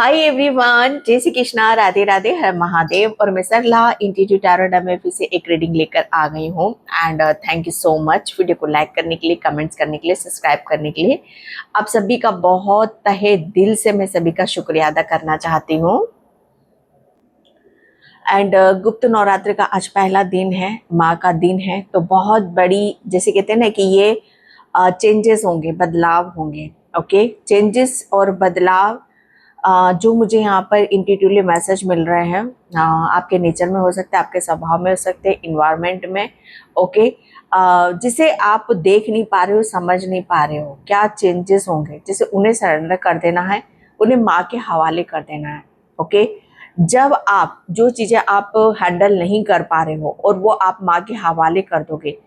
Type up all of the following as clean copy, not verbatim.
Hi everyone, जय श्री कृष्णा, राधे राधे, हर महादेव। और मैं सरला इंस्टीट्यूट टैरो में फिर से एक रीडिंग लेकर आ गई हूँ। And thank you so much video को लाइक करने के लिए, कमेंट्स करने के लिए, सब्सक्राइब करने के लिए। आप सभी का बहुत तहे दिल से मैं सभी का शुक्रिया अदा करना चाहती हूँ। एंड गुप्त नवरात्र का आज पहला दिन है, माँ का दिन है, तो बहुत बड़ी, जैसे कहते हैं ना कि ये चेंजेस होंगे, बदलाव होंगे। ओके, चेंजेस और बदलाव जो मुझे यहाँ पर इंट्यूटिवली मैसेज मिल रहे हैं, आपके नेचर में हो सकते हैं, आपके स्वभाव में हो सकते हैं, इन्वायरमेंट में। ओके, जिसे आप देख नहीं पा रहे हो, समझ नहीं पा रहे हो, क्या चेंजेस होंगे, जिसे उन्हें सरेंडर कर देना है, उन्हें माँ के हवाले कर देना है। ओके, जब आप जो चीज़ें आप हैंडल नहीं कर पा रहे हो और वो आप माँ के हवाले कर दोगे,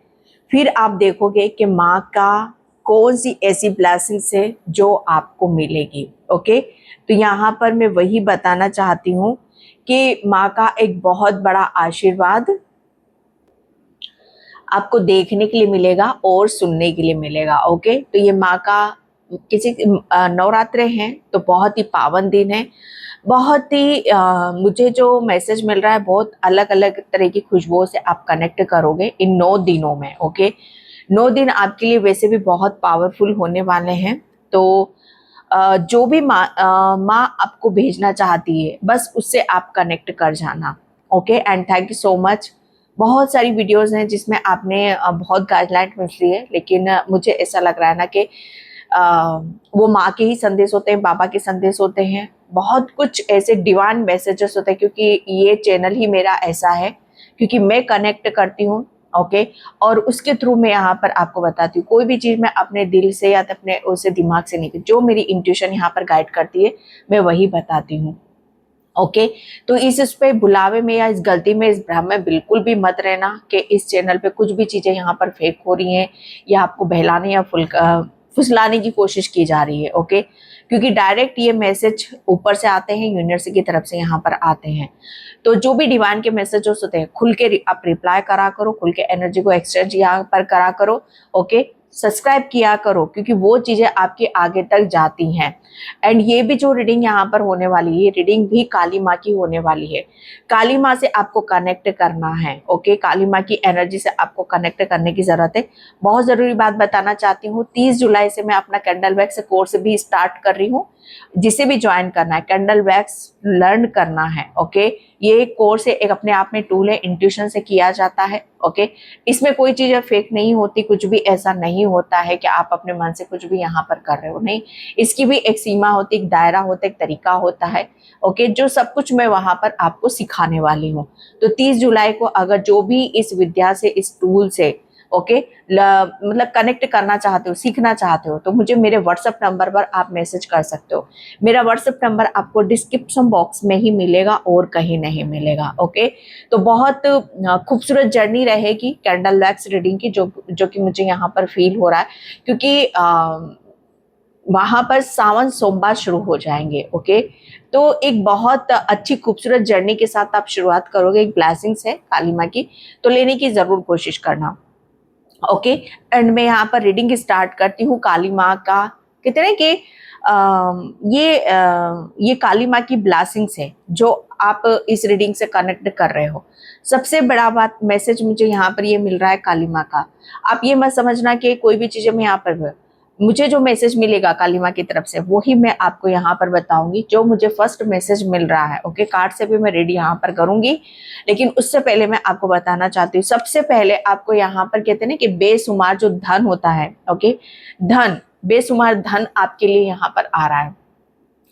फिर आप देखोगे कि माँ का कौन सी ऐसी ब्लेसिंग्स है जो आपको मिलेगी। ओके, तो यहाँ पर मैं वही बताना चाहती हूँ कि माँ का एक बहुत बड़ा आशीर्वाद आपको देखने के लिए मिलेगा और सुनने के लिए मिलेगा। ओके, तो ये माँ का किसी नवरात्रे हैं तो बहुत ही पावन दिन है। बहुत ही मुझे जो मैसेज मिल रहा है, बहुत अलग अलग तरह की खुशबुओं से आप कनेक्ट करोगे इन 9 दिनों में। ओके, 9 दिन आपके लिए वैसे भी बहुत पावरफुल होने वाले हैं। तो जो भी माँ आपको भेजना चाहती है, बस उससे आप कनेक्ट कर जाना। Okay, and thank you so much. बहुत सारी वीडियोस हैं जिसमें आपने बहुत गाइडलाइन मिली है, लेकिन मुझे ऐसा लग रहा है ना कि वो माँ के ही संदेश होते हैं, बाबा के संदेश होते हैं, बहुत कुछ ऐसे डिवाइन मैसेजेस होते हैं, क्योंकि ये चैनल ही मेरा ऐसा है, क्योंकि मैं कनेक्ट करती हूँ। ओके, और उसके थ्रू मैं यहाँ पर आपको बताती हूँ। कोई भी चीज़ मैं अपने दिल से या तो अपने उसे दिमाग से नहीं, जो मेरी इंट्यूशन यहाँ पर गाइड करती है, मैं वही बताती हूँ। ओके, तो इस पे बुलावे में या इस गलती में, इस भ्रम में बिल्कुल भी मत रहना कि इस चैनल पे कुछ भी चीज़ें यहाँ पर फेक हो रही हैं या आपको बहलाने या फुसलाने की कोशिश की जा रही है। ओके, क्योंकि डायरेक्ट ये मैसेज ऊपर से आते हैं, यूनिवर्स की तरफ से यहाँ पर आते हैं। तो जो भी डिवाइन के मैसेजेस होते हैं, खुल के आप रिप्लाई करा करो, खुल के एनर्जी को एक्सचेंज यहाँ पर करा करो। ओके, सब्सक्राइब किया करो, क्योंकि वो चीज़ें आपके आगे तक जाती हैं। एंड ये भी जो रीडिंग यहाँ पर होने वाली है, ये रीडिंग भी काली माँ की होने वाली है। काली माँ से आपको कनेक्ट करना है। ओके, काली माँ की एनर्जी से आपको कनेक्ट करने की जरूरत है। बहुत जरूरी बात बताना चाहती हूँ, 30 जुलाई से मैं अपना कैंडल वैक्स कोर्स भी स्टार्ट कर रही हूँ। जिसे भी ज्वाइन करना है, कैंडल वैक्स लर्न करना है। ओके, ये कोर्स एक अपने आप में टूल है, इंट्यूशन से किया जाता है। ओके, इसमें कोई चीज़ फेक नहीं होती, कुछ भी ऐसा नहीं होता है कि आप अपने मन से कुछ भी यहाँ पर कर रहे हो, नहीं। इसकी भी एक सीमा होती, एक दायरा होता है, एक तरीका होता है। ओके, जो सब कुछ मैं वहां पर आपको सिखाने वाली हूँ। तो 30 जुलाई को अगर जो भी इस विद्या से, इस टूल से ओके मतलब कनेक्ट करना चाहते हो, सीखना चाहते हो, तो मुझे मेरे व्हाट्सएप नंबर पर आप मैसेज कर सकते हो। मेरा व्हाट्सएप नंबर आपको डिस्क्रिप्शन बॉक्स में ही मिलेगा और कहीं नहीं मिलेगा। ओके, तो बहुत खूबसूरत जर्नी रहेगी कैंडल वैक्स रीडिंग की, जो कि मुझे यहाँ पर फील हो रहा है, क्योंकि वहां पर सावन सोमवार शुरू हो जाएंगे। ओके, तो एक बहुत अच्छी खूबसूरत जर्नी के साथ आप शुरुआत करोगे। एक ब्लेसिंग्स है काली माँ की, तो लेने की जरूर कोशिश करना। ओके, एंड मैं यहाँ पर रीडिंग स्टार्ट करती हूँ। काली माँ का कहते हैं कि ये काली माँ की ब्लेसिंग्स है जो आप इस रीडिंग से कनेक्ट कर रहे हो। सबसे बड़ा बात मैसेज मुझे यहाँ पर ये मिल रहा है काली माँ का। आप ये मत समझना कि कोई भी चीजें मैं यहाँ पर, मुझे जो मैसेज मिलेगा काली माँ की तरफ से वही मैं आपको यहाँ पर बताऊंगी, जो मुझे फर्स्ट मैसेज मिल रहा है। ओके, कार्ड से भी मैं रेडी यहाँ पर करूंगी, लेकिन उससे पहले मैं आपको बताना चाहती हूँ। सबसे पहले आपको यहाँ पर कहते हैं ना कि बेशुमार जो धन होता है, ओके, धन, बेशुमार धन आपके लिए यहाँ पर आ रहा है।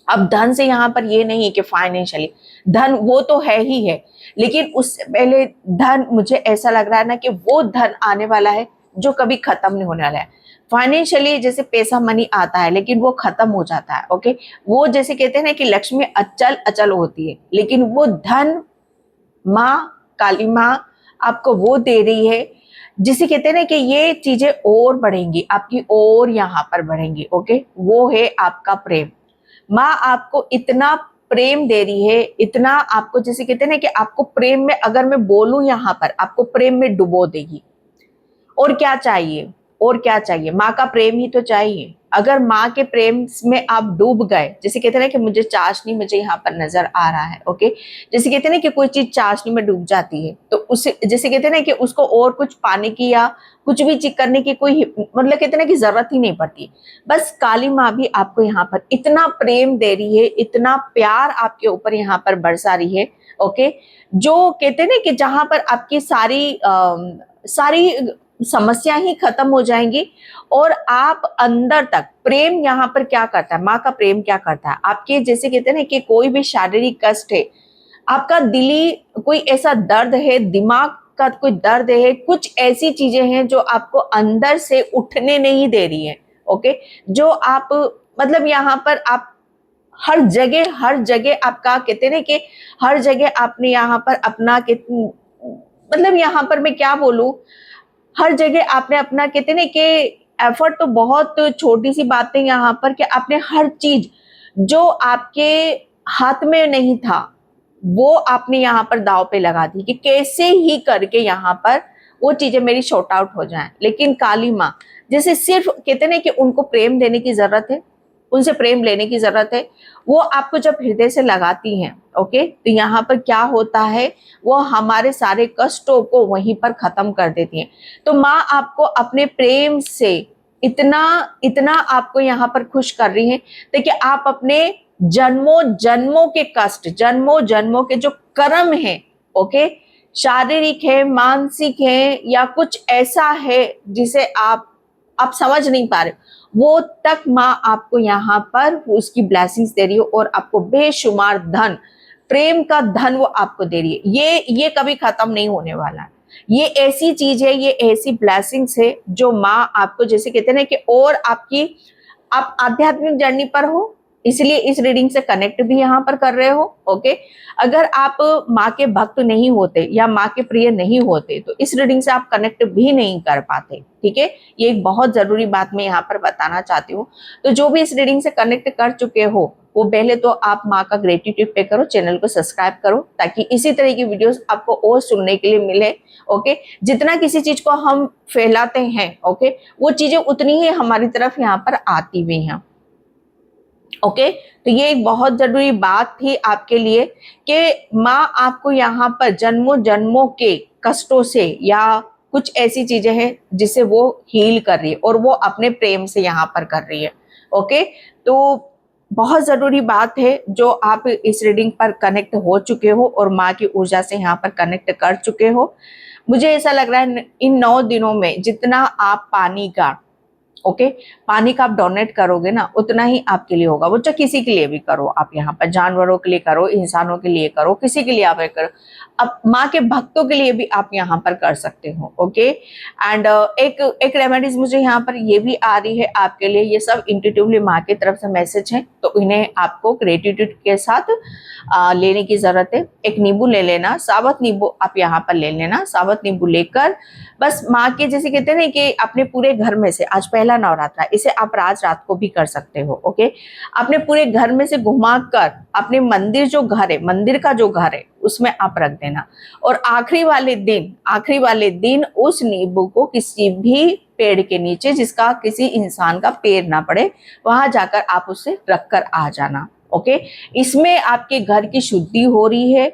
अब धन से यहाँ पर ये नहीं है कि फाइनेंशियली धन, वो तो है ही है, लेकिन उससे पहले धन, मुझे ऐसा लग रहा है ना कि वो धन आने वाला है जो कभी खत्म नहीं होने वाला है। फाइनेंशियली जैसे पैसा मनी आता है, लेकिन वो खत्म हो जाता है। ओके, वो जैसे कहते हैं ना कि लक्ष्मी अचल अचल होती है, लेकिन वो धन माँ, काली माँ आपको वो दे रही है, जिसे कहते हैं ना कि ये चीजें और बढ़ेंगी आपकी, और यहाँ पर बढ़ेंगी। ओके, वो है आपका प्रेम। माँ आपको इतना प्रेम दे रही है, इतना आपको, जैसे कहते हैं ना कि आपको प्रेम में, अगर मैं बोलूं यहाँ पर, आपको प्रेम में डुबो देगी। और क्या चाहिए, और क्या चाहिए? माँ का प्रेम ही तो चाहिए। अगर माँ के प्रेम में आप डूब गए, जैसे कहते हैं ना कि मुझे चाशनी मुझे यहाँ पर नजर आ रहा है, ओके, जैसे कहते हैं ना कि कोई चीज चाशनी में डूब जाती है तो उसे, जैसे कहते हैं ना कि उसको और कुछ पाने की या कुछ भी चीज करने की कोई मतलब कहते हैं ना कि जरूरत ही नहीं पड़ती। बस काली माँ भी आपको यहाँ पर इतना प्रेम दे रही है, इतना प्यार आपके ऊपर यहाँ पर बरसा रही है, ओके, जो कहते हैं ना कि जहां पर आपकी सारी समस्या ही खत्म हो जाएंगी और आप अंदर तक प्रेम यहाँ पर क्या करता है, माँ का प्रेम क्या करता है आपके, जैसे कहते हैं ना कि कोई भी शारीरिक कष्ट है, आपका दिली कोई ऐसा दर्द है, दिमाग का कोई दर्द है, कुछ ऐसी चीजें हैं जो आपको अंदर से उठने नहीं दे रही है, ओके, जो आप मतलब यहाँ पर आप हर जगह आपका कहते हैं ना कि हर जगह आपने यहाँ पर अपना मतलब यहाँ पर मैं क्या बोलूं, हर जगह आपने अपना कहते हैं ना कि एफर्ट, तो बहुत छोटी सी बात है यहाँ पर कि आपने हर चीज जो आपके हाथ में नहीं था वो आपने यहाँ पर दाव पे लगा दी कि कैसे ही करके यहाँ पर वो चीजें मेरी शॉर्ट आउट हो जाएं। लेकिन काली माँ जैसे सिर्फ कहते ना कि उनको प्रेम देने की जरूरत है, उनसे प्रेम लेने की जरूरत है, वो आपको जब हृदय से लगाती हैं, ओके, तो यहाँ पर क्या होता है, वो हमारे सारे कष्टों को वहीं पर खत्म कर देती हैं। तो माँ आपको अपने प्रेम से इतना इतना आपको यहाँ पर खुश कर रही है ताकि आप अपने जन्मों जन्मों के कष्ट, जन्मों जन्मों के जो कर्म है, ओके, शारीरिक है, मानसिक है या कुछ ऐसा है जिसे आप समझ नहीं पा रहे, वो तक माँ आपको यहाँ पर उसकी ब्लेसिंग्स दे रही है और आपको बेशुमार धन, प्रेम का धन वो आपको दे रही है। ये कभी खत्म नहीं होने वाला है। ये ऐसी चीज है, ये ऐसी ब्लेसिंग्स है जो माँ आपको, जैसे कहते हैं ना कि और आपकी, आप आध्यात्मिक जर्नी पर हो इसलिए इस रीडिंग से कनेक्ट भी यहाँ पर कर रहे हो, ओके। अगर आप माँ के भक्त नहीं होते या माँ के प्रिय नहीं होते तो इस रीडिंग से आप कनेक्ट भी नहीं कर पाते, ठीक है। ये एक बहुत जरूरी बात मैं यहाँ पर बताना चाहती हूँ। तो जो भी इस रीडिंग से कनेक्ट कर चुके हो वो पहले तो आप माँ का ग्रेटिट्यूड पे करो, चैनल को सब्सक्राइब करो ताकि इसी तरह की वीडियोस आपको और सुनने के लिए मिले, ओके। जितना किसी चीज को हम फैलाते हैं, ओके, वो चीजें उतनी ही हमारी तरफ यहाँ पर आती भी हैं, ओके। तो ये एक बहुत जरूरी बात थी आपके लिए कि माँ आपको यहाँ पर जन्मों जन्मों के कष्टों से या कुछ ऐसी चीजें हैं जिसे वो हील कर रही है और वो अपने प्रेम से यहाँ पर कर रही है, ओके। तो बहुत जरूरी बात है जो आप इस रीडिंग पर कनेक्ट हो चुके हो और माँ की ऊर्जा से यहाँ पर कनेक्ट कर चुके हो। मुझे ऐसा लग रहा है इन 9 दिनों में जितना आप पानी का, ओके, पानी का आप डोनेट करोगे ना उतना ही आपके लिए होगा। वो चाहे किसी के लिए भी करो, आप यहाँ पर जानवरों के लिए करो, इंसानों के लिए करो, किसी के लिए आप करो, अब माँ के भक्तों के लिए भी आप यहाँ पर कर सकते हो, ओके। एंड एक रेमेडीज मुझे यहाँ पर ये भी आ रही है आपके लिए, ये सब इंट्यूटिवली माँ की तरफ से मैसेज है तो इन्हें आपको ग्रेटिट्यूड के साथ लेने की जरूरत है। एक नींबू ले लेना, साबुत नींबू आप यहाँ पर ले लेना, साबुत नींबू लेकर बस माँ के, जैसे कहते हैं ना कि अपने पूरे घर में से, आज पहला नवरात्रा, इसे आप रात को भी कर सकते हो, ओके। अपने पूरे घर में से घुमाकर अपने मंदिर जो घर है, मंदिर का जो घर है उसमें आप रख देना और आखिरी वाले दिन उस नींबू को किसी भी पेड़ के नीचे जिसका किसी इंसान का पैर ना पड़े वहां जाकर आप उसे रखकर आ जाना, ओके। इसमें आपके घर की शुद्धि हो रही है,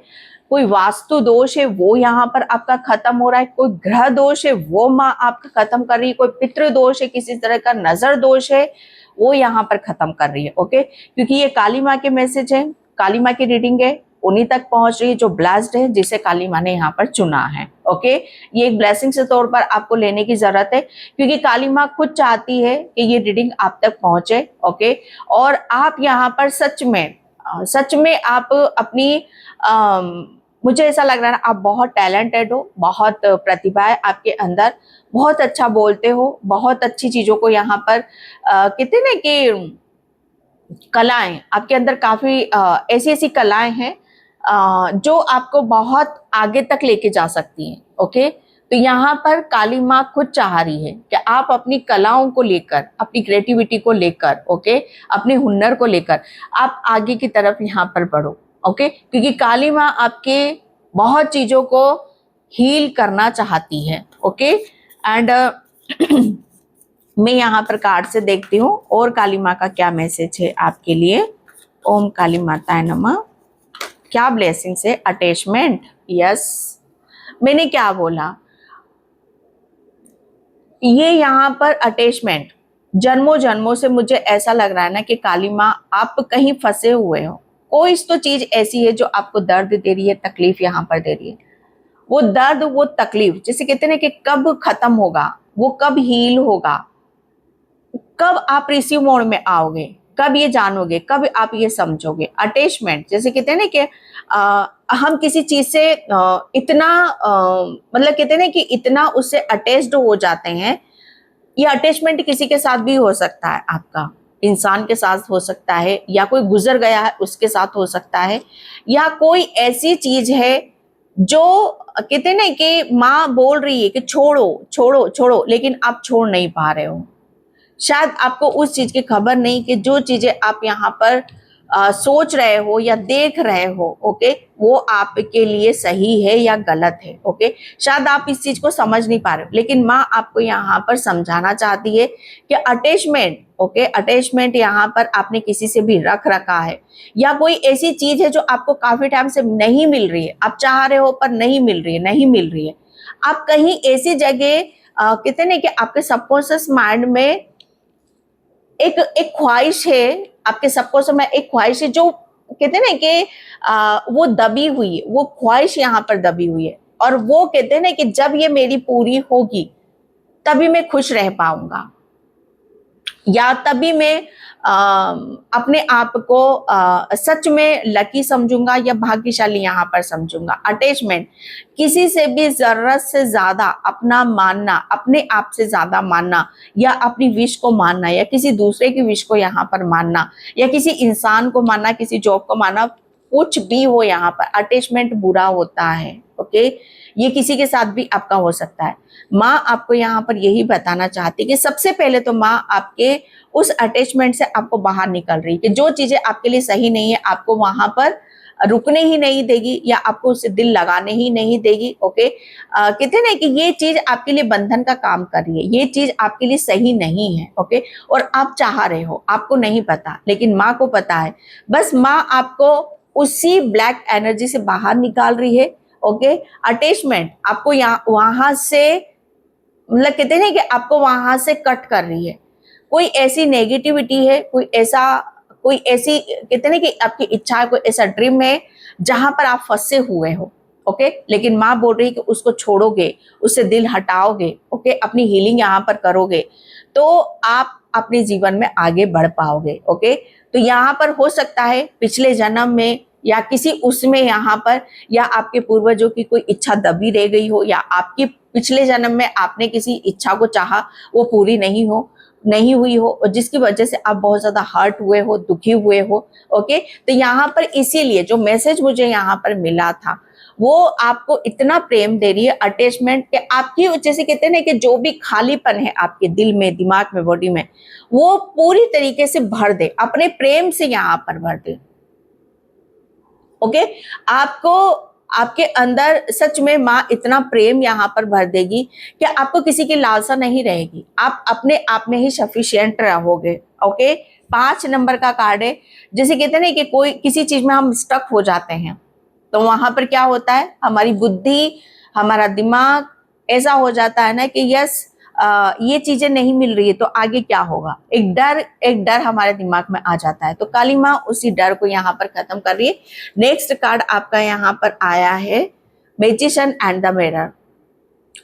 कोई वास्तु दोष है वो यहाँ पर आपका खत्म हो रहा है, कोई ग्रह दोष है वो माँ आपका खत्म कर रही है, कोई पितृ दोष है, किसी तरह का नजर दोष है वो यहाँ पर खत्म कर रही है, ओके। क्योंकि ये काली माँ के मैसेज है, काली माँ की रीडिंग है, उन्हीं तक पहुंच रही है जो ब्लेस्ड है, जिसे काली माँ ने यहाँ पर चुना है, ओके। ये एक ब्लेसिंग के तौर पर आपको लेने की जरूरत है क्योंकि काली माँ खुद चाहती है कि ये रीडिंग आप तक पहुंचे, ओके। और आप यहाँ पर सच में आप अपनी मुझे ऐसा लग रहा है आप बहुत टैलेंटेड हो, बहुत प्रतिभा है आपके अंदर, बहुत अच्छा बोलते हो, बहुत अच्छी चीजों को यहाँ पर कहते ना कि कलाएं आपके अंदर काफी ऐसी ऐसी कलाएं हैं जो आपको बहुत आगे तक लेके जा सकती हैं, ओके। तो यहाँ पर काली माँ खुद चाह रही है कि आप अपनी कलाओं को लेकर, अपनी क्रिएटिविटी को लेकर, ओके, अपने हुनर को लेकर आप आगे की तरफ यहाँ पर बढ़ो, ओके। क्योंकि काली माँ आपके बहुत चीजों को हील करना चाहती है, ओके। एंड मैं यहाँ पर कार्ड से देखती हूँ और काली माँ का क्या मैसेज है आपके लिए। ओम काली माताए नमः। क्या ब्लेसिंग्स है? Attachment, yes. मैंने क्या बोला, ये यहाँ पर अटैचमेंट जन्मों जन्मों से मुझे ऐसा लग रहा है ना कि काली माँ आप कहीं फंसे हुए हो। कोई तो चीज ऐसी है जो आपको दर्द दे रही है, तकलीफ यहाँ पर दे रही है। वो दर्द, वो तकलीफ, जैसे कहते हैं ना कि कब खत्म होगा, वो कब हील होगा, कब आप रिसीव मोड में आओगे, कब ये जानोगे, कब आप ये समझोगे। अटैचमेंट जैसे कहते हैं ना कि हम किसी चीज से इतना मतलब कहते हैं ना कि इतना उससे अटैच्ड हो जाते हैं। ये अटैचमेंट किसी के साथ भी हो सकता है, आपका इंसान के साथ हो सकता है, या कोई गुजर गया है उसके साथ हो सकता है, या कोई ऐसी चीज है जो कहते हैं ना कि माँ बोल रही है कि छोड़ो छोड़ो छोड़ो, लेकिन आप छोड़ नहीं पा रहे हो। शायद आपको उस चीज की खबर नहीं कि जो चीजें आप यहाँ पर सोच रहे हो या देख रहे हो, ओके, वो आपके लिए सही है या गलत है। ओके, शायद आप इस चीज को समझ नहीं पा रहे हो, लेकिन माँ आपको यहाँ पर समझाना चाहती है कि अटैचमेंट, ओके, अटैचमेंट यहाँ पर आपने किसी से भी रख रखा है, या कोई ऐसी चीज है जो आपको काफी टाइम से नहीं मिल रही है, आप चाह रहे हो पर नहीं मिल रही है, नहीं मिल रही है। आप कहीं ऐसी जगह कहते हैं ना कि आपके सबकॉन्शियस माइंड में एक एक ख्वाहिश है, आपके सबकॉन्शियस में एक ख्वाहिश है जो कहते हैं ना कि वो दबी हुई है, वो ख्वाहिश यहाँ पर दबी हुई है, और वो कहते हैं ना कि जब ये मेरी पूरी होगी तभी मैं खुश रह पाऊंगा, या तभी मैं अपने आप को सच में लकी समझूंगा या भाग्यशाली यहाँ पर समझूंगा। अटैचमेंट किसी से भी जरूरत से ज्यादा अपना मानना, अपने आप से ज्यादा मानना, या अपनी विश को मानना, या किसी दूसरे की विश को यहाँ पर मानना, या किसी इंसान को मानना, किसी जॉब को मानना, कुछ भी हो यहाँ पर अटैचमेंट बुरा होता है। ओके, ये किसी के साथ भी आपका हो सकता है। माँ आपको यहाँ पर यही बताना चाहती है कि सबसे पहले तो माँ आपके उस अटैचमेंट से आपको बाहर निकल रही है कि जो चीजें आपके लिए सही नहीं है आपको वहां पर रुकने ही नहीं देगी, या आपको उससे दिल लगाने ही नहीं देगी। ओके, कहते हैं ना कि ये चीज आपके लिए बंधन का काम कर रही है, ये चीज आपके लिए सही नहीं है। ओके, और आप चाह रहे हो, आपको नहीं पता, लेकिन माँ को पता है। बस माँ आपको उसी ब्लैक एनर्जी से बाहर निकाल रही है। ओके, अटैचमेंट आपको यहाँ वहां से मतलब कहते हैं ना कि आपको वहां से कट कर रही है। कोई ऐसी नेगेटिविटी है, कोई ऐसी कहते हैं ना कि आपकी इच्छा है, कोई ऐसा ड्रीम है जहां पर आप फंसे हुए हो। ओके, लेकिन माँ बोल रही है कि उसको छोड़ोगे, उससे दिल हटाओगे, ओके, अपनी हीलिंग यहाँ पर करोगे तो आप अपने जीवन में आगे बढ़ पाओगे। ओके, तो यहाँ पर हो सकता है पिछले जन्म में या किसी उसमें यहाँ पर, या आपके पूर्वजों की कोई इच्छा दबी रह गई हो, या आपकी पिछले जन्म में आपने किसी इच्छा को चाहा वो पूरी नहीं हुई हो, और जिसकी वजह से आप बहुत ज्यादा हर्ट हुए हो, दुखी हुए हो। ओके, तो यहाँ पर इसीलिए जो मैसेज मुझे यहाँ पर मिला था वो आपको इतना प्रेम दे रही है अटैचमेंट के, आपकी जैसे कहते हैं ना कि जो भी खालीपन है आपके दिल में, दिमाग में, बॉडी में, वो पूरी तरीके से भर दे, अपने प्रेम से यहाँ पर भर दे। ओके, आपको आपके अंदर सच में माँ इतना प्रेम यहाँ पर भर देगी कि आपको किसी की लालसा नहीं रहेगी, आप अपने आप में ही सफिशिएंट रहोगे। ओके, 5 नंबर का कार्ड है। जैसे कहते हैं ना कि कोई किसी चीज में हम स्टक हो जाते हैं तो वहां पर क्या होता है, हमारी बुद्धि, हमारा दिमाग ऐसा हो जाता है ना कि यस ये चीजें नहीं मिल रही है तो आगे क्या होगा, एक डर हमारे दिमाग में आ जाता है। तो काली माँ उसी डर को यहाँ पर खत्म कर रही है। नेक्स्ट कार्ड आपका यहाँ पर आया है मैजिशियन एंड द मिरर।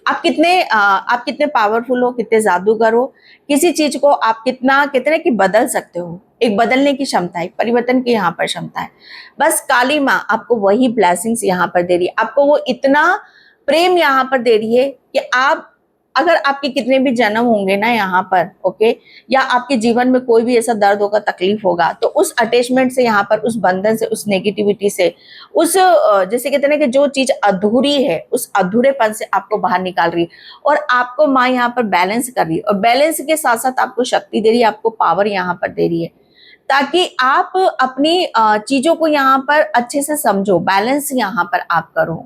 आप कितने पावरफुल हो, कितने जादूगर हो, किसी चीज को आप कितना कितने की बदल सकते हो। एक बदलने की क्षमता है, परिवर्तन की यहाँ पर क्षमता है। बस काली माँ आपको वही ब्लेसिंग्स यहाँ पर दे रही है, आपको वो इतना प्रेम यहाँ पर दे रही है कि आप अगर आपके कितने भी जन्म होंगे ना यहाँ पर, ओके, या आपके जीवन में कोई भी ऐसा दर्द होगा, तकलीफ होगा, तो उस अटैचमेंट से यहाँ पर, उस बंधन से, उस नेगेटिविटी से, उस जैसे कहते हैं ना कि जो चीज अधूरी है उस अधूरेपन से आपको बाहर निकाल रही है, और आपको माँ यहाँ पर बैलेंस कर रही है, और बैलेंस के साथ साथ आपको शक्ति दे रही है, आपको पावर यहाँ पर दे रही है, ताकि आप अपनी चीजों को यहाँ पर अच्छे से समझो, बैलेंस यहाँ पर आप करो।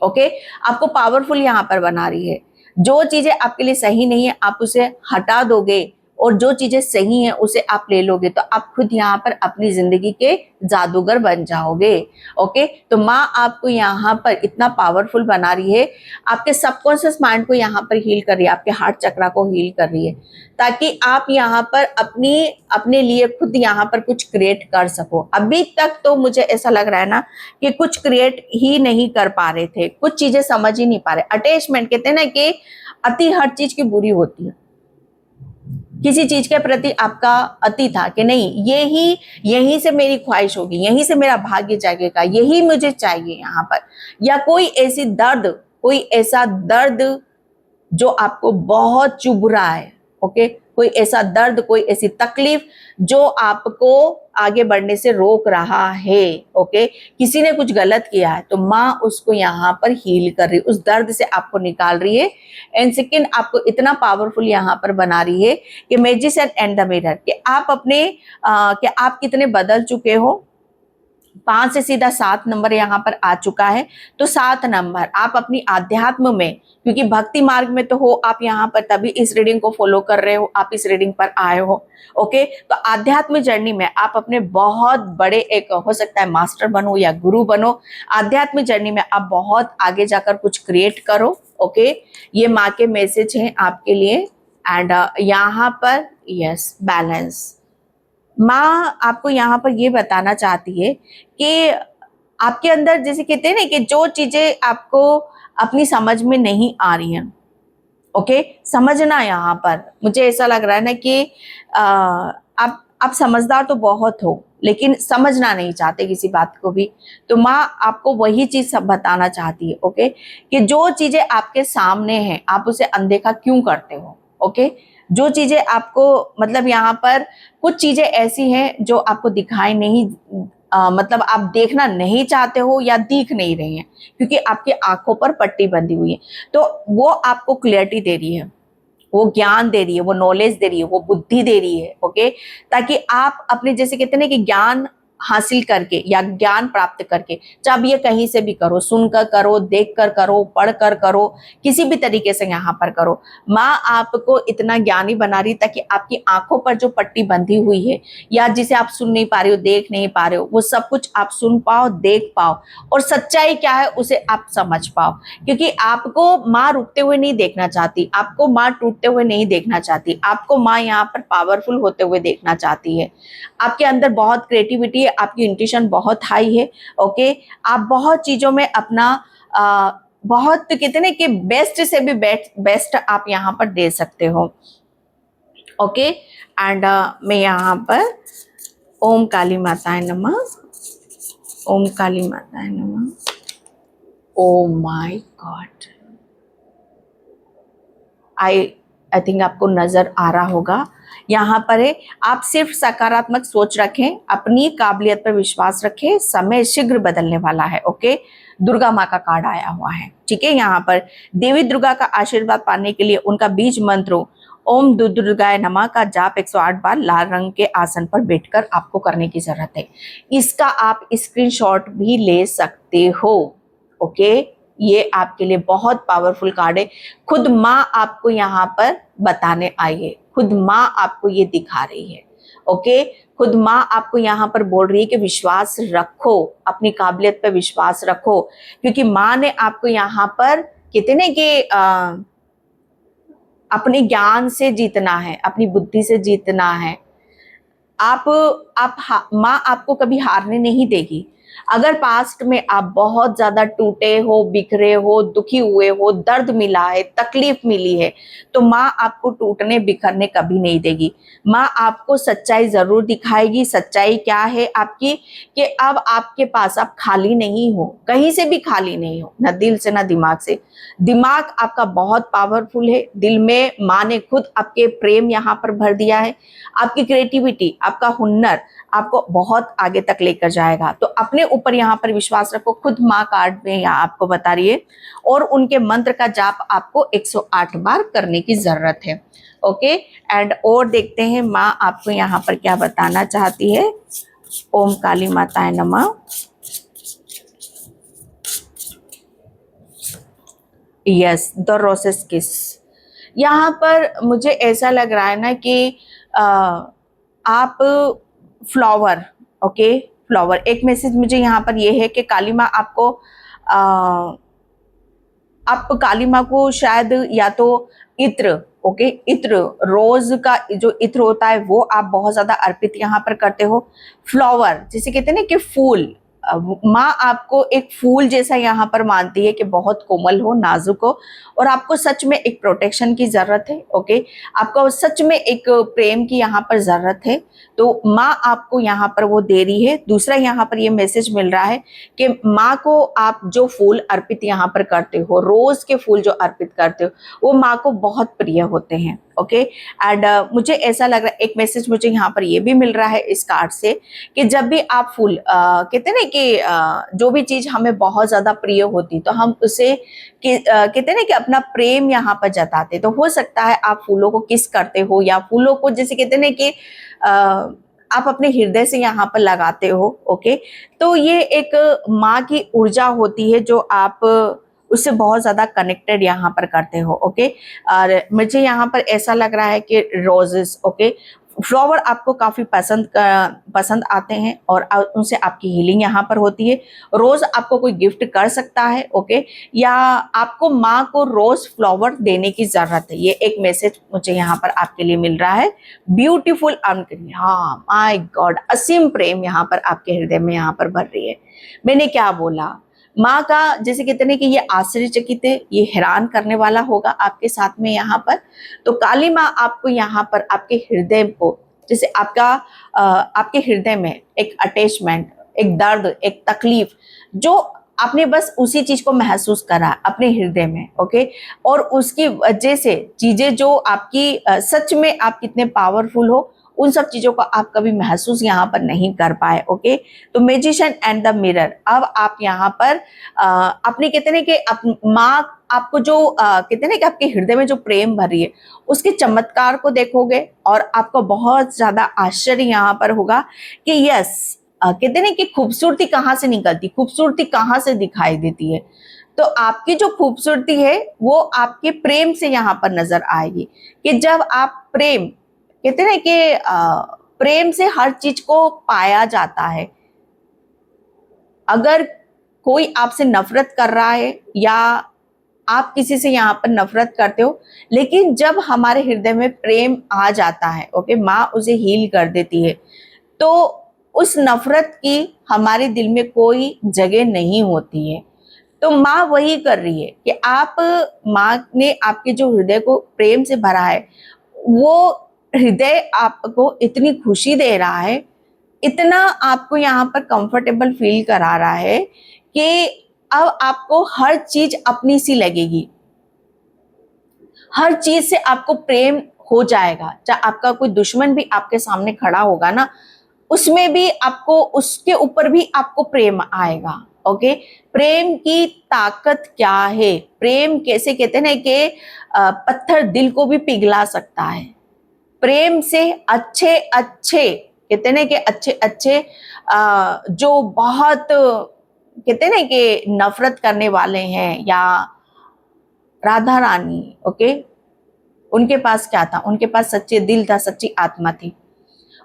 ओके, आपको पावरफुल यहाँ पर बना रही है। जो चीजें आपके लिए सही नहीं है आप उसे हटा दोगे और जो चीजें सही हैं उसे आप ले लोगे तो आप खुद यहाँ पर अपनी जिंदगी के जादूगर बन जाओगे। ओके, तो माँ आपको यहाँ पर इतना पावरफुल बना रही है, आपके सबकॉन्शियस माइंड को यहाँ पर हील कर रही है, आपके हार्ट चक्रा को हील कर रही है, ताकि आप यहाँ पर अपने लिए खुद यहाँ पर कुछ क्रिएट कर सको। अभी तक तो मुझे ऐसा लग रहा है ना कि कुछ क्रिएट ही नहीं कर पा रहे थे, कुछ चीजें समझ ही नहीं पा रहे। अटैचमेंट कहते हैं ना कि अति हर चीज की बुरी होती है, किसी चीज के प्रति आपका अति था कि नहीं यही से मेरी ख्वाहिश होगी, यहीं से मेरा भाग्य जागेगा, यही मुझे चाहिए यहाँ पर, या कोई ऐसा दर्द जो आपको बहुत चुभ रहा है। ओके, कोई ऐसा दर्द, कोई ऐसी तकलीफ जो आपको आगे बढ़ने से रोक रहा है। ओके, किसी ने कुछ गलत किया है तो माँ उसको यहाँ पर हील कर रही है, उस दर्द से आपको निकाल रही है। एंड सेकेंड, आपको इतना पावरफुल यहाँ पर बना रही है कि मैजिशियन एंड द मिरर, कि आप कितने बदल चुके हो। 5 से सीधा 7 नंबर यहाँ पर आ चुका है। तो 7 नंबर आप अपनी आध्यात्म में, क्योंकि भक्ति मार्ग में तो हो आप यहाँ पर, तभी इस रीडिंग को फॉलो कर रहे हो, आप इस रीडिंग पर आए हो। ओके, तो आध्यात्म जर्नी में आप अपने बहुत बड़े, एक हो सकता है मास्टर बनो या गुरु बनो, आध्यात्म जर्नी में आप बहुत आगे जाकर कुछ क्रिएट करो। ओके, ये माँ के मैसेज हैं आपके लिए। एंड यहाँ पर यस, बैलेंस। माँ आपको यहाँ पर ये बताना चाहती है कि आपके अंदर, जैसे कहते हैं ना कि जो चीजें आपको अपनी समझ में नहीं आ रही हैं, ओके, समझना। यहाँ पर मुझे ऐसा लग रहा है ना कि आप समझदार तो बहुत हो लेकिन समझना नहीं चाहते किसी बात को भी, तो माँ आपको वही चीज सब बताना चाहती है। ओके, कि जो चीजें आपके सामने हैं आप उसे अनदेखा क्यों करते हो। ओके, जो चीजें आपको, मतलब यहाँ पर कुछ चीजें ऐसी हैं जो आपको दिखाई नहीं, मतलब आप देखना नहीं चाहते हो या दिख नहीं रही हैं, क्योंकि आपकी आंखों पर पट्टी बंधी हुई है। तो वो आपको क्लियरिटी दे रही है, वो ज्ञान दे रही है, वो नॉलेज दे रही है, वो बुद्धि दे रही है। ओके, ताकि आप अपने, जैसे कहते हैं ना कि ज्ञान हासिल करके या ज्ञान प्राप्त करके, चाहे आप ये कहीं से भी करो, सुनकर करो, देखकर करो, पढ़कर करो, किसी भी तरीके से यहाँ पर करो, माँ आपको इतना ज्ञानी बना रही ताकि आपकी आंखों पर जो पट्टी बंधी हुई है या जिसे आप सुन नहीं पा रहे हो, देख नहीं पा रहे हो, वो सब कुछ आप सुन पाओ, देख पाओ, और सच्चाई क्या है उसे आप समझ पाओ। क्योंकि आपको माँ रुकते हुए नहीं देखना चाहती, आपको माँ टूटते हुए नहीं देखना चाहती, आपको माँ यहाँ पर पावरफुल होते हुए देखना चाहती है। आपके अंदर बहुत क्रिएटिविटी है, आपकी इंट्यूशन बहुत हाई है। ओके, आप बहुत चीजों में अपना बहुत, कहते हैं कि बेस्ट से भी बेस्ट आप यहाँ पर दे सकते हो। ओके, एंड मैं यहाँ पर ओम काली माताए नमः, ओम काली माताए नमः। Oh my God, I think आपको नजर आ रहा होगा। यहाँ पर है, आप सिर्फ सकारात्मक सोच रखें, अपनी काबिलियत पर विश्वास रखें, समय शीघ्र बदलने वाला है। ओके, दुर्गा माँ का कार्ड आया हुआ है, ठीक है। यहाँ पर देवी दुर्गा का आशीर्वाद पाने के लिए उनका बीज मंत्र ओम दुर्गाय नमः का जाप 108 बार लाल रंग के आसन पर बैठकर आपको करने की जरूरत है। इसका आप स्क्रीनशॉट भी ले सकते हो। ओके, ये आपके लिए बहुत पावरफुल कार्ड है। खुद माँ आपको यहाँ पर बताने आई है, खुद माँ आपको ये दिखा रही है। ओके, खुद माँ आपको यहाँ पर बोल रही है कि विश्वास रखो, अपनी काबिलियत पर विश्वास रखो, क्योंकि माँ ने आपको यहाँ पर, कहते ना कि अपने ज्ञान से जीतना है, अपनी बुद्धि से जीतना है। माँ आपको कभी हारने नहीं देगी। अगर पास्ट में आप बहुत ज्यादा टूटे हो, बिखरे हो, दुखी हुए हो, दर्द मिला है, तकलीफ मिली है, तो माँ आपको टूटने बिखरने कभी नहीं देगी। माँ आपको सच्चाई जरूर दिखाएगी। सच्चाई क्या है आपकी, कि अब आपके पास आप खाली नहीं हो, कहीं से भी खाली नहीं हो, न दिल से न दिमाग से। दिमाग आपका बहुत पावरफुल है, दिल में माँ ने खुद आपके प्रेम यहाँ पर भर दिया है। आपकी क्रिएटिविटी, आपका हुनर आपको बहुत आगे तक लेकर जाएगा। तो अपने ऊपर यहाँ पर विश्वास रखो, खुद माँ कार्ड में यहाँ आपको बता रही है, और उनके मंत्र का जाप आपको 108 बार करने की जरूरत है। ओके, एंड और देखते हैं माँ आपको यहाँ पर क्या बताना चाहती है। ओम काली माताए नमः। यस, द रोसेस किस। यहाँ पर मुझे ऐसा लग रहा है ना कि आप फ्लावर, ओके, फ्लावर, एक मैसेज मुझे यहाँ पर ये है कि काली माँ आपको आप काली माँ को शायद या तो इत्र, ओके, इत्र, रोज का जो इत्र होता है वो आप बहुत ज्यादा अर्पित यहाँ पर करते हो। फ्लावर जिसे कहते हैं ना कि फूल, माँ आपको एक फूल जैसा यहाँ पर मानती है कि बहुत कोमल हो, नाजुक हो, और आपको सच में एक प्रोटेक्शन की जरूरत है, ओके, आपको सच में एक प्रेम की यहाँ पर जरूरत है। तो माँ आपको यहाँ पर वो दे रही है। दूसरा यहाँ पर ये मैसेज मिल रहा है कि माँ को आप जो फूल अर्पित यहाँ पर करते हो, रोज के फूल जो अर्पित करते हो, वो माँ को बहुत प्रिय होते हैं, ओके। एंड मुझे ऐसा लग रहा है, एक मैसेज मुझे यहाँ पर ये भी मिल रहा है इस कार्ड से कि जब भी आप फूल कहते हैं ना कि जो भी चीज हमें बहुत ज्यादा प्रिय होती तो हम उसे कहते हैं ना कि अपना प्रेम यहाँ पर जताते। तो हो सकता है आप फूलों को किस करते हो या फूलों को जैसे कहते हैं ना कि आप अपने हृदय से यहाँ पर लगाते हो, ओके। तो ये एक माँ की ऊर्जा होती है जो आप उससे बहुत ज्यादा कनेक्टेड यहाँ पर करते हो, ओके। और मुझे यहाँ पर ऐसा लग रहा है कि रोजेस, ओके, फ्लावर आपको काफी पसंद आते हैं और उनसे आपकी हीलिंग यहाँ पर होती है। रोज आपको कोई गिफ्ट कर सकता है, ओके, या आपको माँ को रोज फ्लावर देने की जरूरत है। ये एक मैसेज मुझे यहाँ पर आपके लिए मिल रहा है। ब्यूटीफुल, हाँ, माय गॉड, असीम प्रेम यहाँ पर आपके हृदय में यहाँ पर भर रही है। मैंने क्या बोला, माँ का जैसे कहते हैं कि ये आश्चर्यचकित है, ये हैरान करने वाला होगा आपके साथ में यहाँ पर। तो काली माँ आपको यहाँ पर आपके हृदय को, जैसे आपके हृदय में एक अटैचमेंट, एक दर्द, एक तकलीफ, जो आपने बस उसी चीज को महसूस करा अपने हृदय में, ओके, और उसकी वजह से चीजें जो आपकी सच में आप कितने पावरफुल हो, उन सब चीजों को आप कभी महसूस यहाँ पर नहीं कर पाए, ओके। तो मैजिशियन एंड द मिरर, अब आप यहाँ पर अपने कहते हैं कि माँ आपको जो कहते हैं कि आपके हृदय में जो प्रेम भरी है उसके चमत्कार को देखोगे और आपको बहुत ज्यादा आश्चर्य यहाँ पर होगा कि यस, कहते हैं कि खूबसूरती कहाँ से निकलती, खूबसूरती कहाँ से दिखाई देती है। तो आपकी जो खूबसूरती है वो आपके प्रेम से यहाँ पर नजर आएगी कि जब आप प्रेम, कहते हैं कि प्रेम से हर चीज को पाया जाता है। अगर कोई आपसे नफरत कर रहा है या आप किसी से यहाँ पर नफरत करते हो, लेकिन जब हमारे हृदय में प्रेम आ जाता है, ओके, माँ उसे हील कर देती है, तो उस नफरत की हमारे दिल में कोई जगह नहीं होती है। तो माँ वही कर रही है कि माँ ने आपके जो हृदय को प्रेम से भरा है, वो हृदय आपको इतनी खुशी दे रहा है, इतना आपको यहाँ पर कंफर्टेबल फील करा रहा है कि अब आपको हर चीज अपनी सी लगेगी, हर चीज से आपको प्रेम हो जाएगा। चाहे आपका कोई दुश्मन भी आपके सामने खड़ा होगा ना, उसमें भी आपको, उसके ऊपर भी आपको प्रेम आएगा, ओके। प्रेम की ताकत क्या है, प्रेम कैसे कहते हैं ना कि पत्थर दिल को भी पिघला सकता है। प्रेम से अच्छे अच्छे, कहते हैं ना कि अच्छे अच्छे जो बहुत कहते हैं ना कि नफरत करने वाले हैं, या राधा रानी, ओके, उनके पास क्या था, उनके पास सच्चे दिल था, सच्ची आत्मा थी।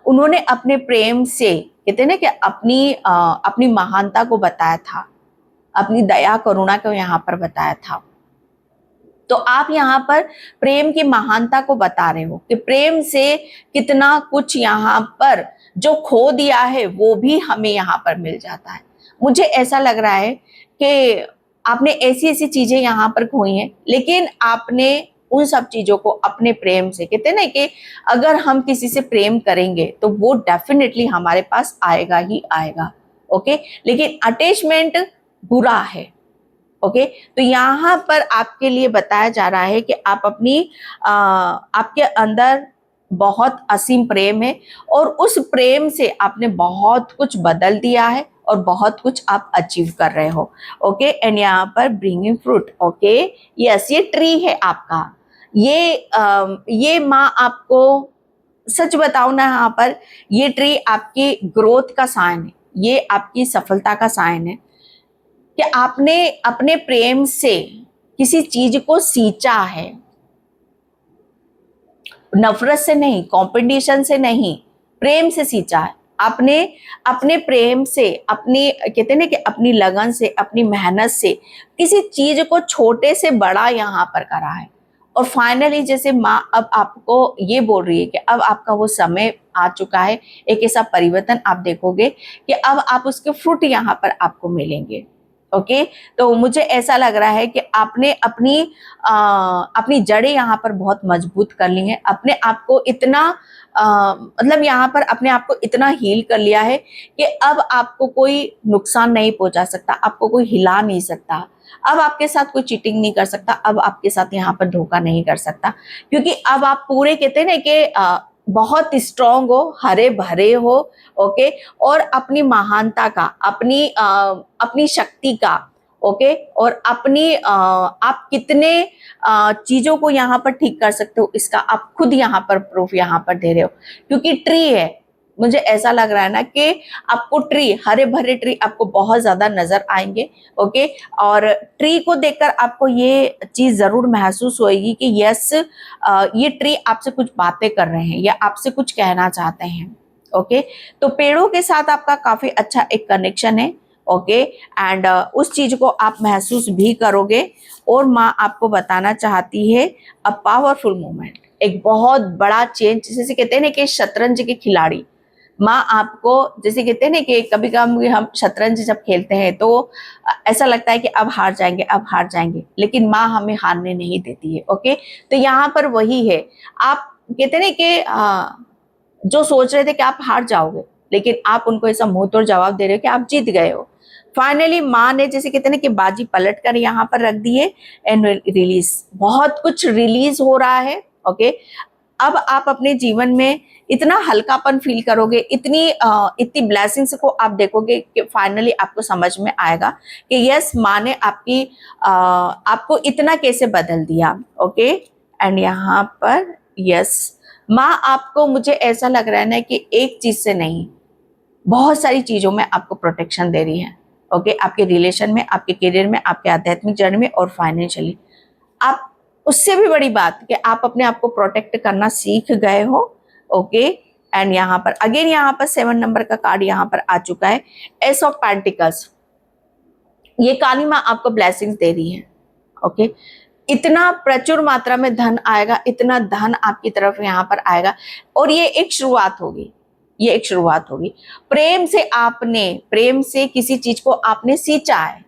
उन्होंने अपने प्रेम से, कहते हैं ना कि अपनी महानता को बताया था, अपनी दया करुणा को यहाँ पर बताया था। तो आप यहाँ पर प्रेम की महानता को बता रहे हो कि प्रेम से कितना कुछ यहाँ पर जो खो दिया है वो भी हमें यहाँ पर मिल जाता है। मुझे ऐसा लग रहा है कि आपने ऐसी ऐसी चीजें यहाँ पर खोई हैं, लेकिन आपने उन सब चीजों को अपने प्रेम से, कहते हैं ना कि अगर हम किसी से प्रेम करेंगे तो वो डेफिनेटली हमारे पास आएगा ही आएगा, ओके। लेकिन अटैचमेंट बुरा है, ओके। तो यहाँ पर आपके लिए बताया जा रहा है कि आप आपके अंदर बहुत असीम प्रेम है और उस प्रेम से आपने बहुत कुछ बदल दिया है और बहुत कुछ आप अचीव कर रहे हो, ओके। एंड यहाँ पर ब्रिंगिंग फ्रूट, ओके, यस, ये ट्री है आपका। ये माँ आपको, सच बताओ ना, यहाँ पर ये ट्री आपकी ग्रोथ का साइन है, ये आपकी सफलता का साइन है कि आपने अपने प्रेम से किसी चीज को सींचा है, नफरत से नहीं, कंपटीशन से नहीं, प्रेम से सींचा है। आपने अपने प्रेम से, अपनी कहते हैं ना कि अपनी लगन से, अपनी मेहनत से किसी चीज को छोटे से बड़ा यहाँ पर करा है। और फाइनली जैसे माँ अब आपको ये बोल रही है कि अब आपका वो समय आ चुका है, एक ऐसा परिवर्तन आप देखोगे कि अब आप उसके फ्रूट यहाँ पर आपको मिलेंगे। ओके, तो मुझे ऐसा लग रहा है कि आपने अपनी जड़ें यहाँ पर बहुत मजबूत कर ली हैं, अपने आप को इतना मतलब यहाँ पर अपने आप को इतना हील कर लिया है कि अब आपको कोई नुकसान नहीं पहुंचा सकता, आपको कोई हिला नहीं सकता, अब आपके साथ कोई चीटिंग नहीं कर सकता, अब आपके साथ यहाँ पर धोखा नहीं कर सकता, क्योंकि अब आप पूरे कहते हैं ना कि बहुत स्ट्रांग हो, हरे भरे हो। ओके, और अपनी महानता का, अपनी शक्ति का, ओके, और अपनी आप कितने चीजों को यहाँ पर ठीक कर सकते हो इसका आप खुद यहाँ पर प्रूफ यहाँ पर दे रहे हो, क्योंकि ट्री है। मुझे ऐसा लग रहा है ना कि आपको ट्री, हरे भरे ट्री आपको बहुत ज्यादा नजर आएंगे। ओके, और ट्री को देखकर आपको ये चीज जरूर महसूस होएगी कि यस, ये ट्री आपसे कुछ बातें कर रहे हैं या आपसे कुछ कहना चाहते हैं। ओके, तो पेड़ों के साथ आपका काफी अच्छा एक कनेक्शन है। ओके, एंड उस चीज को आप महसूस भी करोगे। और माँ आपको बताना चाहती है अ पावरफुल मोमेंट, एक बहुत बड़ा चेंज, जैसे कहते हैं ना कि शतरंज के खिलाड़ी, माँ आपको जैसे कहते हैं ना कि कभी कभी हम शतरंज जब खेलते हैं तो ऐसा लगता है कि अब हार जाएंगे, अब हार जाएंगे, लेकिन माँ हमें हारने नहीं देती है। ओके, तो यहाँ पर वही है, आप कहते हैं ना कि जो सोच रहे थे कि आप हार जाओगे, लेकिन आप उनको ऐसा मुंह तोड़ जवाब दे रहे हो कि आप जीत गए हो। फाइनली माँ ने जैसे कहते हैं ना कि बाजी पलट कर यहाँ पर रख दी है एंड रिलीज, बहुत कुछ रिलीज हो रहा है। ओके, अब आप अपने जीवन में इतना हल्कापन फील करोगे, इतनी ब्लेसिंग्स को आप देखोगे कि फाइनली आपको समझ में आएगा कि यस, माँ ने आपको इतना कैसे बदल दिया। ओके, एंड यहाँ पर यस, माँ आपको, मुझे ऐसा लग रहा है ना कि एक चीज से नहीं, बहुत सारी चीजों में आपको प्रोटेक्शन दे रही है। ओके, आपके रिलेशन में, आपके करियर में, आपके आध्यात्मिक जर्नी में और फाइनेंशियली। आप, उससे भी बड़ी बात कि आप अपने आप को प्रोटेक्ट करना सीख गए हो। ओके, एंड यहाँ पर अगेन यहाँ पर 7 नंबर का कार्ड यहाँ पर आ चुका है, एस ऑफ पेंटिकल्स। ये काली माँ आपको ब्लेसिंग्स दे रही है। ओके, इतना प्रचुर मात्रा में धन आएगा, इतना धन आपकी तरफ यहाँ पर आएगा, और ये एक शुरुआत होगी, ये एक शुरुआत होगी। प्रेम से किसी चीज को आपने सींचा है।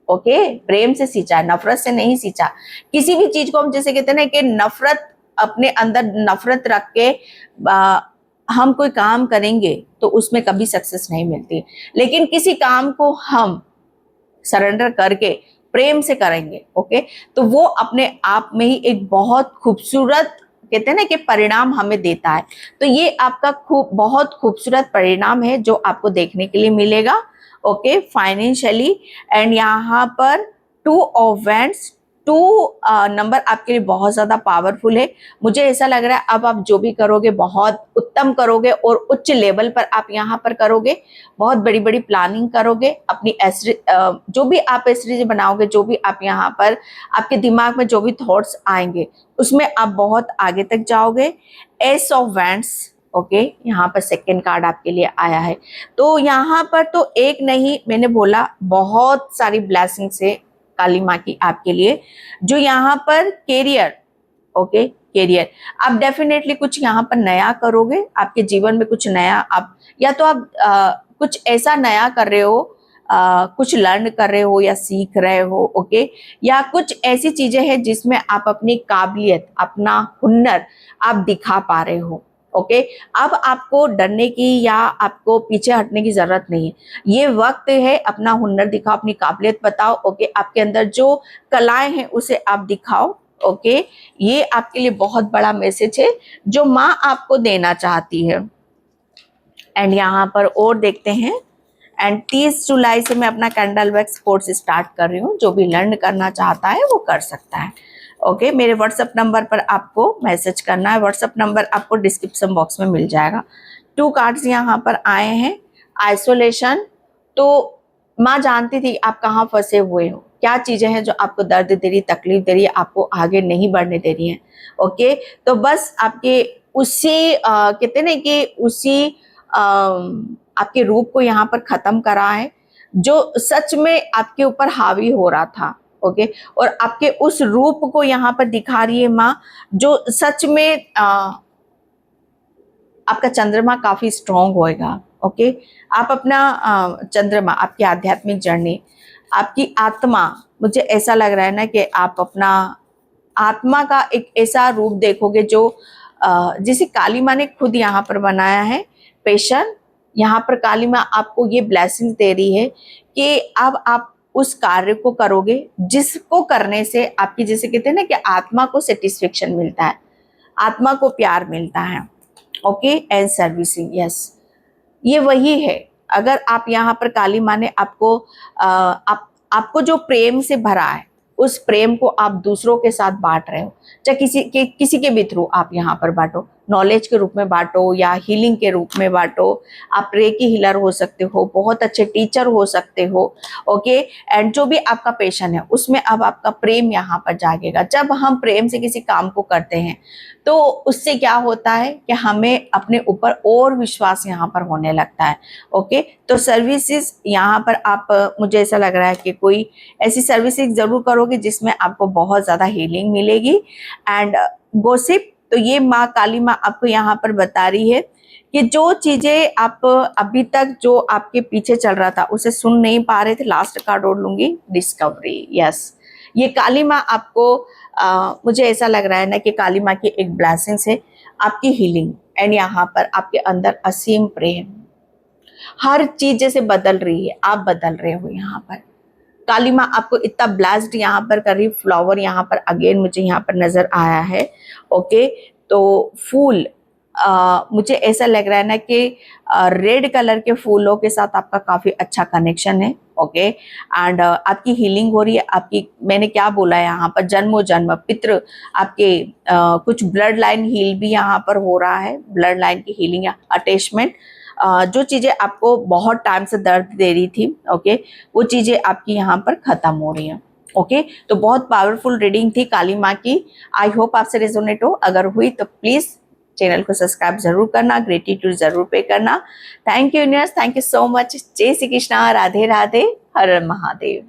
ओके, प्रेम से सींचा है, नफरत से नहीं सींचा। किसी भी चीज को हम जैसे कहते हैं ना कि नफरत, अपने अंदर नफरत रख के हम कोई काम करेंगे तो उसमें कभी सक्सेस नहीं मिलती, लेकिन किसी काम को हम सरेंडर करके प्रेम से करेंगे, ओके, तो वो अपने आप में ही एक बहुत खूबसूरत, कहते हैं ना कि परिणाम हमें देता है। तो ये आपका बहुत खूबसूरत परिणाम है जो आपको देखने के लिए मिलेगा। ओके, फाइनेंशियली, एंड यहाँ पर 2 ऑफ वैंड्स, 2 नंबर आपके लिए बहुत ज्यादा पावरफुल है। मुझे ऐसा लग रहा है अब आप जो भी करोगे बहुत उत्तम करोगे और उच्च लेवल पर आप यहाँ पर करोगे, बहुत बड़ी बड़ी प्लानिंग करोगे, अपनी जो भी आप एस्ट्रेटजी बनाओगे, जो भी आप यहाँ पर आपके दिमाग में जो भी थॉट्स आएंगे उसमें आप बहुत आगे तक जाओगे। एस ऑफ वैंड्स, ओके, यहाँ पर सेकेंड कार्ड आपके लिए आया है। तो यहाँ पर तो एक नहीं, मैंने बोला बहुत सारी ब्लेसिंग्स है काली माँ की आपके लिए। जो यहाँ पर कैरियर, ओके, कैरियर, आप डेफिनेटली कुछ यहाँ पर नया करोगे, आपके जीवन में कुछ नया, आप या तो आप कुछ ऐसा नया कर रहे हो, कुछ लर्न कर रहे हो या सीख रहे हो। ओके, या कुछ ऐसी चीजें हैं जिसमें आप अपनी काबिलियत, अपना हुनर आप दिखा पा रहे हो। ओके, अब आपको डरने की या आपको पीछे हटने की जरूरत नहीं है, ये वक्त है अपना हुनर दिखाओ, अपनी काबिलियत बताओ। ओके, आपके अंदर जो कलाएं हैं उसे आप दिखाओ। ओके, ये आपके लिए बहुत बड़ा मैसेज है जो माँ आपको देना चाहती है। एंड यहाँ पर और देखते हैं, एंड 30 जुलाई से मैं अपना कैंडल वैक्स कोर्स स्टार्ट कर रही हूँ, जो भी लर्न करना चाहता है वो कर सकता है। ओके, मेरे व्हाट्सएप नंबर पर आपको मैसेज करना है, व्हाट्सएप नंबर आपको डिस्क्रिप्शन बॉक्स में मिल जाएगा। 2 कार्ड्स यहाँ पर आए हैं, आइसोलेशन। तो माँ जानती थी आप कहाँ फंसे हुए हो, क्या चीजें हैं जो आपको दर्द दे रही, तकलीफ दे रही है, आपको आगे नहीं बढ़ने दे रही हैं। ओके, तो बस आपके उसी कहते ना कि उसी आपके रूप को यहाँ पर खत्म करा है जो सच में आपके ऊपर हावी हो रहा था। ओके, और आपके उस रूप को यहाँ पर दिखा रही है माँ जो सच में आपका चंद्रमा काफी स्ट्रांग होएगा। ओके, आप अपना चंद्रमा, आपकी आध्यात्मिक जर्नी, आपकी आत्मा, मुझे ऐसा लग रहा है ना कि आप अपना आत्मा का एक ऐसा रूप देखोगे जो जिसे काली माँ ने खुद यहाँ पर बनाया है। पेशेंट, यहाँ पर काली माँ आपको ये ब्लेसिंग दे रही है कि अब आप उस कार्य को करोगे जिसको करने से आपकी, जैसे कहते हैं ना कि आत्मा को सेटिस्फेक्शन मिलता है, आत्मा को प्यार मिलता है। ओके, एंड सर्विसिंग, यस, ये वही है। अगर आप यहाँ पर काली माँ ने आपको आपको जो प्रेम से भरा है, उस प्रेम को आप दूसरों के साथ बांट रहे हो, चाहे किसी के भी थ्रू आप यहाँ पर बांटो, नॉलेज के रूप में बांटो या हीलिंग के रूप में बांटो। आप रेकी हीलर हो सकते हो, बहुत अच्छे टीचर हो सकते हो। ओके, एंड जो भी आपका पैशन है उसमें अब आपका प्रेम यहाँ पर जागेगा। जब हम प्रेम से किसी काम को करते हैं तो उससे क्या होता है कि हमें अपने ऊपर और विश्वास यहाँ पर होने लगता है। ओके, तो सर्विसेज यहाँ पर आप, मुझे ऐसा लग रहा है कि कोई ऐसी सर्विसेज जरूर करोगे जिसमें आपको बहुत ज़्यादा हीलिंग मिलेगी। एंड गॉसिप, तो ये माँ काली माँ आपको यहाँ पर बता रही है कि जो चीज़ें आप अभी तक जो आपके पीछे चल रहा था उसे सुन नहीं पा रहे थे, लास्ट कार्ड और लूंगी, डिस्कवरी। यस, ये काली माँ आपको मुझे ऐसा लग रहा है ना कि काली माँ की एक ब्लेसिंग्स है, आपकी हीलिंग, एंड यहाँ पर आपके अंदर असीम प्रेम। हर चीज जैसे बदल रही है, आप बदल रहे हो यहाँ पर। काली माँ आपको इतना ब्लेस्ड यहाँ पर कर रही। फ्लावर यहाँ पर अगेन मुझे यहाँ पर नजर आया है। ओके, तो फूल, मुझे ऐसा लग रहा है ना कि रेड कलर के फूलों के साथ आपका काफी अच्छा कनेक्शन है। ओके, एंड आपकी हीलिंग हो रही है। आपकी, मैंने क्या बोला है यहाँ पर, जन्मों जन्म पितृ आपके कुछ ब्लड लाइन हील भी यहाँ पर हो रहा है, ब्लड लाइन की हीलिंग, अटैचमेंट, जो चीजें आपको बहुत टाइम से दर्द दे रही थी, ओके, वो चीजें आपकी यहाँ पर खत्म हो रही हैं। ओके, तो बहुत पावरफुल रीडिंग थी काली माँ की। आई होप आपसे रेजोनेट हो। अगर हुई तो प्लीज चैनल को सब्सक्राइब जरूर करना, ग्रेटिट्यूड जरूर पे करना। Thank you universe, thank you so much. जय श्री कृष्णा, राधे राधे, हर हर महादेव।